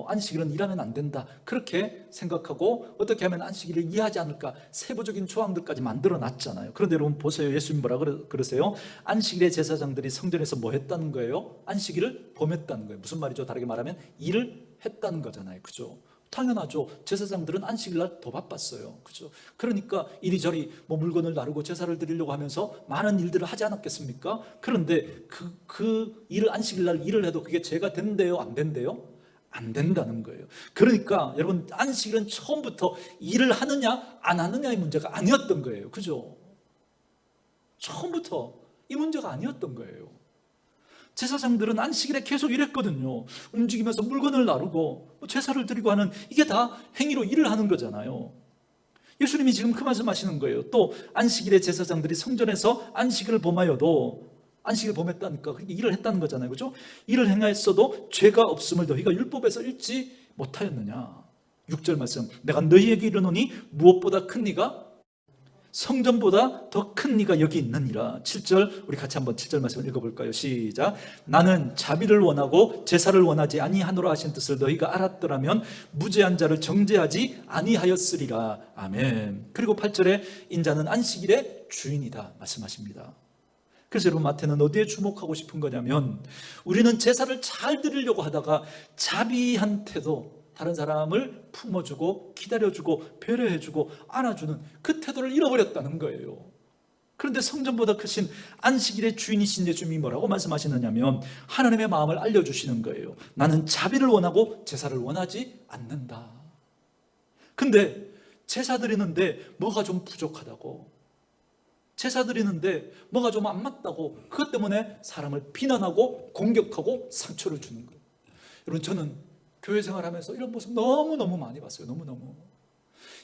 안식일은 일하면 안 된다 그렇게 생각하고 어떻게 하면 안식일을 이해하지 않을까 세부적인 조항들까지 만들어 놨잖아요. 그런데 여러분 보세요. 예수님 뭐라 그러세요? 안식일에 제사장들이 성전에서 뭐 했다는 거예요? 안식일을 범했다는 거예요. 무슨 말이죠? 다르게 말하면 일을 했다는 거잖아요. 그죠? 당연하죠. 제사장들은 안식일날 더 바빴어요. 그죠? 그러니까 이리저리 물건을 나르고 제사를 드리려고 하면서 많은 일들을 하지 않았겠습니까? 그런데 그 일을 안식일날 일을 해도 그게 죄가 된대요? 안 된대요? 안 된다는 거예요. 그러니까 여러분, 안식일은 처음부터 일을 하느냐 안 하느냐의 문제가 아니었던 거예요. 그죠? 처음부터 이 문제가 아니었던 거예요. 제사장들은 안식일에 계속 일했거든요. 움직이면서 물건을 나르고 제사를 드리고 하는, 이게 다 행위로 일을 하는 거잖아요. 예수님이 지금 그 말씀하시는 거예요. 또 안식일에 제사장들이 성전에서 안식일을 범하여도, 안식일 범했다니까 일을 했다는 거잖아요. 그렇죠? 일을 행하였어도 죄가 없음을 너희가 율법에서 읽지 못하였느냐. 6절 말씀, 내가 너희에게 이르노니 무엇보다 큰 이가 성전보다 더 큰 이가 여기 있느니라. 7절, 우리 같이 한번 7절 말씀을 읽어볼까요? 시작. 나는 자비를 원하고 제사를 원하지 아니하노라 하신 뜻을 너희가 알았더라면 무죄한 자를 정죄하지 아니하였으리라. 아멘. 그리고 8절에 인자는 안식일의 주인이다 말씀하십니다. 그래서 여러분, 마태는 어디에 주목하고 싶은 거냐면, 우리는 제사를 잘 드리려고 하다가 자비한 태도, 다른 사람을 품어주고 기다려주고 배려해주고 안아주는 그 태도를 잃어버렸다는 거예요. 그런데 성전보다 크신 안식일의 주인이신 예수님이 뭐라고 말씀하시느냐면, 하나님의 마음을 알려주시는 거예요. 나는 자비를 원하고 제사를 원하지 않는다. 근데 제사 드리는데 뭐가 좀 부족하다고, 제사 드리는데 뭐가 좀 안 맞다고, 그것 때문에 사람을 비난하고 공격하고 상처를 주는 거예요. 여러분, 저는 교회 생활하면서 이런 모습 너무너무 많이 봤어요. 너무너무.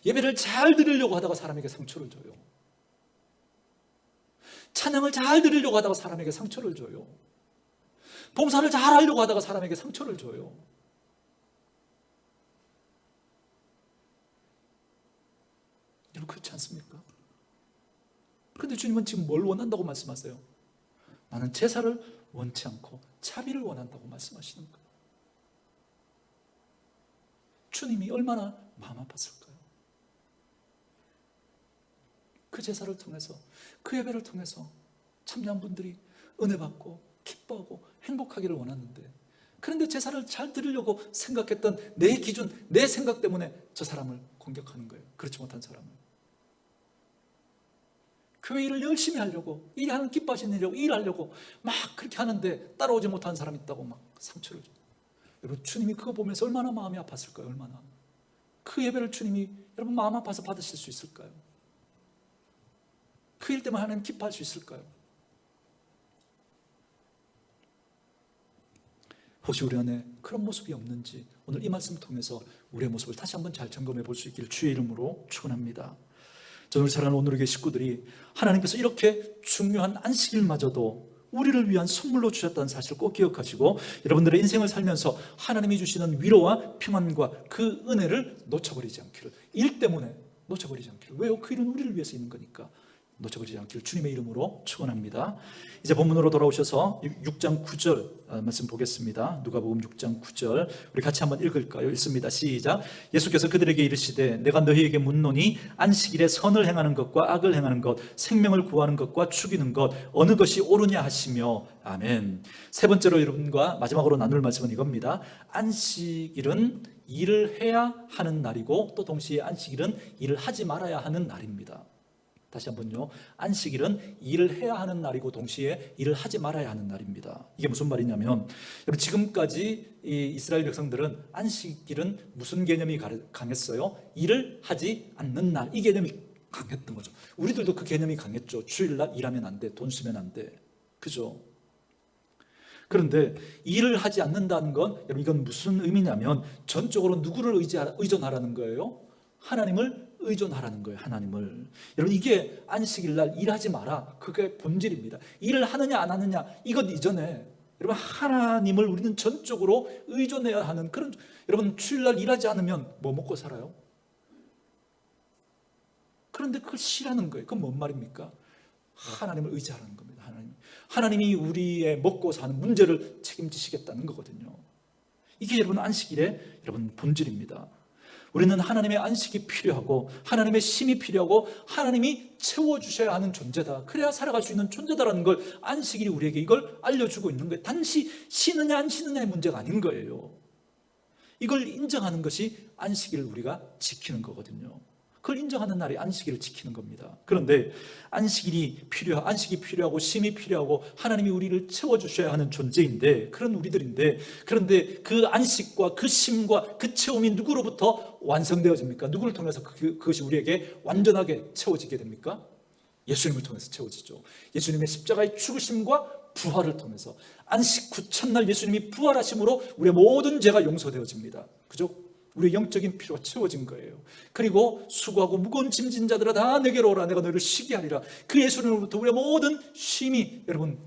예배를 잘 드리려고 하다가 사람에게 상처를 줘요. 찬양을 잘 드리려고 하다가 사람에게 상처를 줘요. 봉사를 잘 하려고 하다가 사람에게 상처를 줘요. 여러분, 그렇지 않습니까? 그런데 주님은 지금 뭘 원한다고 말씀하세요? 나는 제사를 원치 않고 자비를 원한다고 말씀하시는 거예요. 주님이 얼마나 마음 아팠을까요? 그 제사를 통해서, 그 예배를 통해서 참여한 분들이 은혜 받고 기뻐하고 행복하기를 원하는데, 그런데 제사를 잘 드리려고 생각했던 내 기준, 내 생각 때문에 저 사람을 공격하는 거예요. 그렇지 못한 사람을. 교회 일을 열심히 하려고, 일하는 기뻐하시는 일이라고 일하려고 막 그렇게 하는데 따라오지 못한 사람이 있다고 막 상처를 줘요. 여러분, 주님이 그거 보면서 얼마나 마음이 아팠을까요? 얼마나. 그 예배를 주님이 여러분 마음 아파서 받으실 수 있을까요? 그 일 때문에 하나님 기뻐할 수 있을까요? 혹시 우리 안에 그런 모습이 없는지 오늘 이 말씀을 통해서 우리의 모습을 다시 한번 잘 점검해 볼 수 있기를 주의 이름으로 축원합니다. 저는 우리 사랑하는 오늘의 교회 식구들이 하나님께서 이렇게 중요한 안식일마저도 우리를 위한 선물로 주셨다는 사실을 꼭 기억하시고, 여러분들의 인생을 살면서 하나님이 주시는 위로와 평안과 그 은혜를 놓쳐버리지 않기를, 일 때문에 놓쳐버리지 않기를. 왜요? 그 일은 우리를 위해서 있는 거니까 놓쳐버리지 않기를 주님의 이름으로 축원합니다. 이제 본문으로 돌아오셔서 6장 9절 말씀 보겠습니다. 누가복음 6장 9절 우리 같이 한번 읽을까요? 읽습니다. 시작. 예수께서 그들에게 이르시되 내가 너희에게 묻노니 안식일에 선을 행하는 것과 악을 행하는 것, 생명을 구하는 것과 죽이는 것 어느 것이 옳으냐 하시며. 아멘. 세 번째로 여러분과 마지막으로 나눌 말씀은 이겁니다. 안식일은 일을 해야 하는 날이고 또 동시에 안식일은 일을 하지 말아야 하는 날입니다. 다시 한번요. 안식일은 일을 해야 하는 날이고 동시에 일을 하지 말아야 하는 날입니다. 이게 무슨 말이냐면, 여러분, 지금까지 이 이스라엘 백성들은 안식일은 무슨 개념이 강했어요? 일을 하지 않는 날, 이 개념이 강했던 거죠. 우리들도 그 개념이 강했죠. 주일날 일하면 안 돼, 돈 쓰면 안 돼, 그죠? 그런데 일을 하지 않는다는 건, 여러분, 이건 무슨 의미냐면 전적으로 누구를 의존하라는 거예요? 하나님을 의존하라는 거예요. 하나님을. 여러분, 이게 안식일날 일하지 마라, 그게 본질입니다. 일을 하느냐 안 하느냐 이것 이전에 여러분, 하나님을 우리는 전적으로 의존해야 하는 그런. 여러분, 주일날 일하지 않으면 뭐 먹고 살아요? 그런데 그걸 싫어하는 거예요. 그건 뭔 말입니까? 하나님을 의지하라는 겁니다. 하나님이 우리의 먹고 사는 문제를 책임지시겠다는 거거든요. 이게 여러분 안식일의 여러분 본질입니다. 우리는 하나님의 안식이 필요하고 하나님의 쉼이 필요하고 하나님이 채워주셔야 하는 존재다. 그래야 살아갈 수 있는 존재다라는 걸 안식일이 우리에게 이걸 알려주고 있는 거예요. 단지 쉬느냐 안 쉬느냐의 문제가 아닌 거예요. 이걸 인정하는 것이 안식일을 우리가 지키는 거거든요. 그걸 인정하는 날이 안식일을 지키는 겁니다. 그런데 안식이 필요하고 쉼이 필요하고 하나님이 우리를 채워주셔야 하는 존재인데, 그런 우리들인데, 그런데 그 안식과 그 쉼과 그 채움이 누구로부터 완성되어집니까? 누구를 통해서 그것이 우리에게 완전하게 채워지게 됩니까? 예수님을 통해서 채워지죠. 예수님의 십자가의 죽으심과 부활을 통해서 안식 후 첫날 예수님이 부활하심으로 우리의 모든 죄가 용서되어집니다. 그죠? 우리의 영적인 필요가 채워진 거예요. 그리고 수고하고 무거운 짐진 자들아 다 내게로 오라, 내가 너희를 쉬게 하리라. 그 예수님으로부터 우리의 모든 쉼이 여러분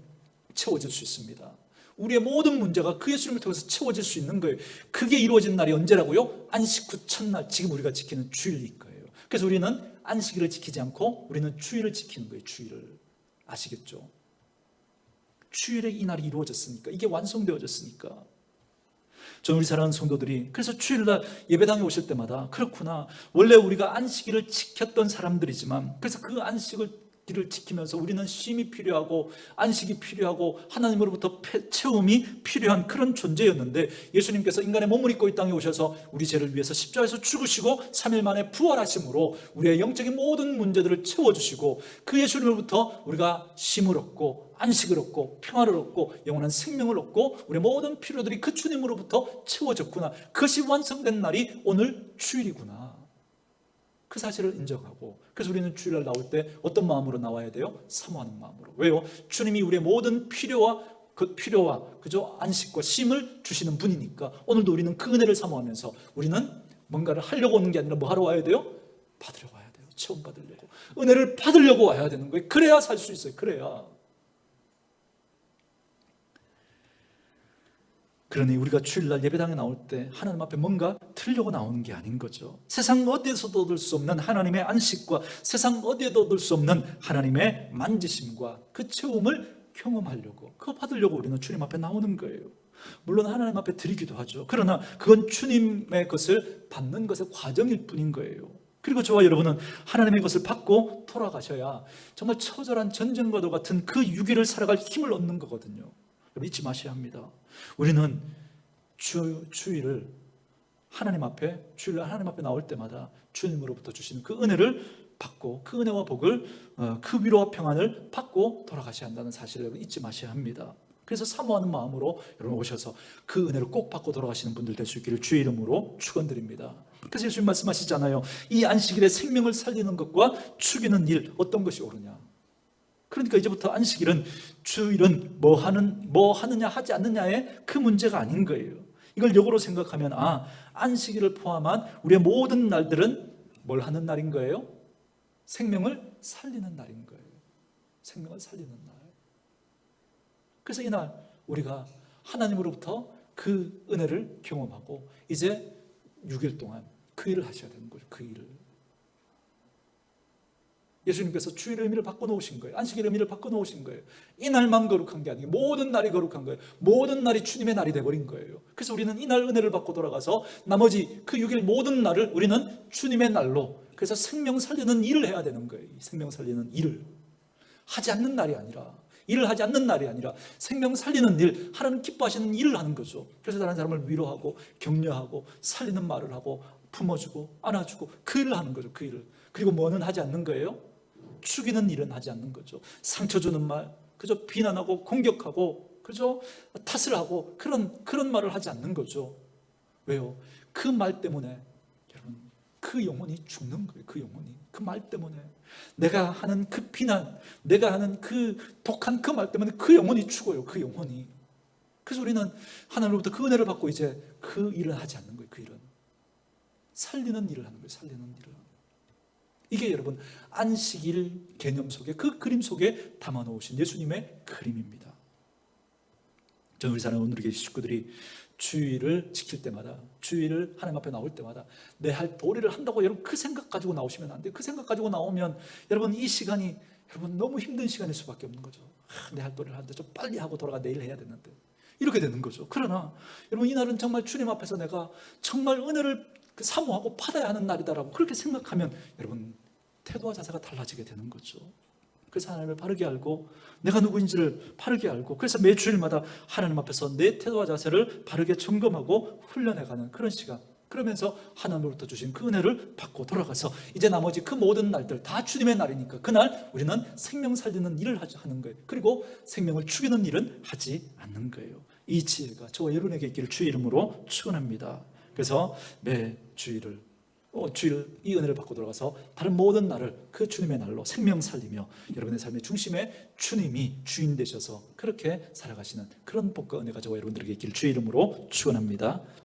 채워질 수 있습니다. 우리의 모든 문제가 그 예수님을 통해서 채워질 수 있는 거예요. 그게 이루어진 날이 언제라고요? 안식 후 첫날, 지금 우리가 지키는 주일일 거예요. 그래서 우리는 안식일을 지키지 않고 우리는 주일을 지키는 거예요. 주일을. 아시겠죠? 주일에 이 날이 이루어졌으니까, 이게 완성되어졌으니까. 저는 우리 사랑하는 성도들이 그래서 주일날 예배당에 오실 때마다, 그렇구나, 원래 우리가 안식일을 지켰던 사람들이지만, 그래서 그 안식을 앞뒤를 지키면서 우리는 쉼이 필요하고 안식이 필요하고 하나님으로부터 채움이 필요한 그런 존재였는데, 예수님께서 인간의 몸을 입고 이 땅에 오셔서 우리 죄를 위해서 십자가에서 죽으시고 3일 만에 부활하심으로 우리의 영적인 모든 문제들을 채워주시고, 그 예수님으로부터 우리가 쉼을 얻고 안식을 얻고 평화를 얻고 영원한 생명을 얻고 우리의 모든 필요들이 그 주님으로부터 채워졌구나, 그것이 완성된 날이 오늘 주일이구나, 그 사실을 인정하고, 그래서 우리는 주일날 나올 때 어떤 마음으로 나와야 돼요? 사모하는 마음으로. 왜요? 주님이 우리의 모든 필요와 그저 안식과 쉼을 주시는 분이니까 오늘도 우리는 그 은혜를 사모하면서 우리는 뭔가를 하려고 오는 게 아니라 뭐 하러 와야 돼요? 받으려고 와야 돼요. 체험 받으려고, 은혜를 받으려고 와야 되는 거예요. 그래야 살 수 있어요. 그래야. 그러니 우리가 주일날 예배당에 나올 때 하나님 앞에 뭔가 들으려고 나오는 게 아닌 거죠. 세상 어디에서도 얻을 수 없는 하나님의 안식과 세상 어디에도 얻을 수 없는 하나님의 만지심과 그 체험을 경험하려고, 그거 받으려고 우리는 주님 앞에 나오는 거예요. 물론 하나님 앞에 드리기도 하죠. 그러나 그건 주님의 것을 받는 것의 과정일 뿐인 거예요. 그리고 저와 여러분은 하나님의 것을 받고 돌아가셔야 정말 처절한 전쟁과도 같은 그 유기를 살아갈 힘을 얻는 거거든요. 잊지 마셔야 합니다. 우리는 주일을 하나님 앞에 나올 때마다 주님으로부터 주시는 그 은혜를 받고, 그 은혜와 복을, 그 위로와 평안을 받고 돌아가셔야 한다는 사실을 잊지 마셔야 합니다. 그래서 사모하는 마음으로 여러분 오셔서 그 은혜를 꼭 받고 돌아가시는 분들 될 수 있기를 주의 이름으로 축원드립니다. 그래서 예수님 말씀하시잖아요. 이 안식일에 생명을 살리는 것과 죽이는 일, 어떤 것이 옳으냐. 그러니까 이제부터 안식일은, 주일은 뭐 하느냐 하지 않느냐의 그 문제가 아닌 거예요. 이걸 역으로 생각하면 안식일을 포함한 우리의 모든 날들은 뭘 하는 날인 거예요? 생명을 살리는 날인 거예요. 생명을 살리는 날. 그래서 이날 우리가 하나님으로부터 그 은혜를 경험하고 이제 6일 동안 그 일을 하셔야 되는 거죠. 그 일을. 예수님께서 주일의 의미를 바꿔놓으신 거예요. 안식일의 의미를 바꿔놓으신 거예요. 이 날만 거룩한 게 아니고 모든 날이 거룩한 거예요. 모든 날이 주님의 날이 돼버린 거예요. 그래서 우리는 이날 은혜를 받고 돌아가서 나머지 그 6일 모든 날을 우리는 주님의 날로, 그래서 생명 살리는 일을 해야 되는 거예요. 생명 살리는 일을 하지 않는 날이 아니라, 일을 하지 않는 날이 아니라 생명 살리는 일, 하나님 기뻐하시는 일을 하는 거죠. 그래서 다른 사람을 위로하고 격려하고 살리는 말을 하고 품어주고 안아주고 그 일을 하는 거죠. 그 일을. 그리고 뭐는 하지 않는 거예요? 죽이는 일은 하지 않는 거죠. 상처 주는 말, 그저 비난하고 공격하고 그저 탓을 하고 그런 말을 하지 않는 거죠. 왜요? 그 말 때문에 여러분, 그 영혼이 죽는 거예요. 그 영혼이, 그 말 때문에, 내가 하는 그 비난, 내가 하는 그 독한 그 말 때문에 그 영혼이 죽어요. 그 영혼이. 그래서 우리는 하나님으로부터 그 은혜를 받고 이제 그 일을 하지 않는 거예요. 그 일은 살리는 일을 하는 거예요. 살리는 일을. 이게 여러분 안식일 개념 속에, 그 그림 속에 담아놓으신 예수님의 그림입니다. 저는 우리 사랑 오늘 계신 식구들이 주일을 지킬 때마다, 주일을 하나님 앞에 나올 때마다 내 할 도리를 한다고 여러분 그 생각 가지고 나오시면 안 돼요. 그 생각 가지고 나오면 여러분 이 시간이 여러분 너무 힘든 시간일 수밖에 없는 거죠. 내 할 도리를 하는데 좀 빨리 하고 돌아가 내일 해야 되는데, 이렇게 되는 거죠. 그러나 여러분 이날은 정말 주님 앞에서 내가 정말 은혜를 사모하고 받아야 하는 날이다라고 그렇게 생각하면 여러분 태도와 자세가 달라지게 되는 거죠. 그래서 하나님을 바르게 알고 내가 누구인지를 바르게 알고, 그래서 매 주일마다 하나님 앞에서 내 태도와 자세를 바르게 점검하고 훈련해가는 그런 시간, 그러면서 하나님으로부터 주신 그 은혜를 받고 돌아가서 이제 나머지 그 모든 날들 다 주님의 날이니까 그날 우리는 생명 살리는 일을 하는 거예요. 그리고 생명을 죽이는 일은 하지 않는 거예요. 이 지혜가 저와 여러분에게 있기를 주의 이름으로 축원합니다. 그래서 매 주일 이 은혜를 받고 돌아가서 다른 모든 날을 그 주님의 날로 생명 살리며 여러분의 삶의 중심에 주님이 주인 되셔서 그렇게 살아가시는 그런 복과 은혜가 저와 여러분들에게 있기를 주의 이름으로 축원합니다.